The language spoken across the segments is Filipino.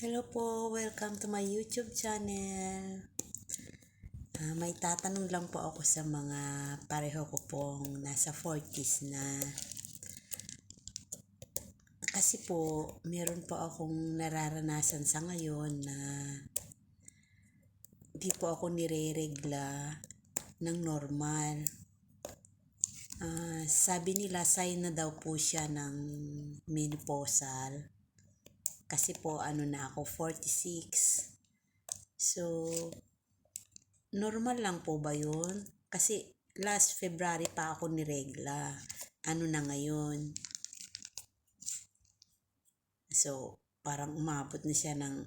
Hello po, welcome to my YouTube channel. May tatanong lang po ako sa mga pareho ko pong nasa 40s na. Kasi po, meron po akong nararanasan sa ngayon na di po ako nire-regla ng normal. Sabi nila sign na daw po siya ng menopausal. Kasi po ano na ako, 46. So, normal lang po ba yun? Kasi last February pa ako niregla. Ano na ngayon? So, parang umabot na siya ng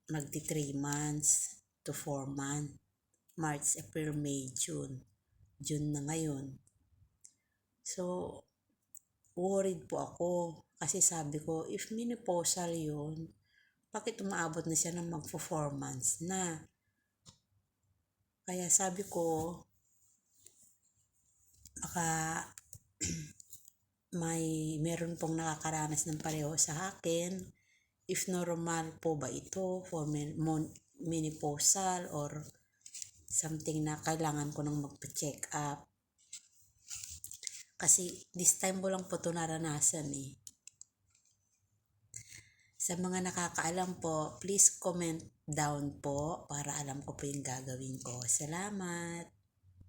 magti 3 months to 4 months. March, April, May, June. June na ngayon. So, worried po ako. Kasi sabi ko, if menopausal yun, bakit umaabot na siya ng magpo 4 months na? Kaya sabi ko, baka meron pong nakakaranas ng pareho sa akin. If normal po ba ito for menopausal or something na kailangan ko nang magpa-check up. Kasi this time ko lang po ito naranasan eh. Sa mga nakakaalam po, please comment down po para alam ko po yung gagawin ko. Salamat!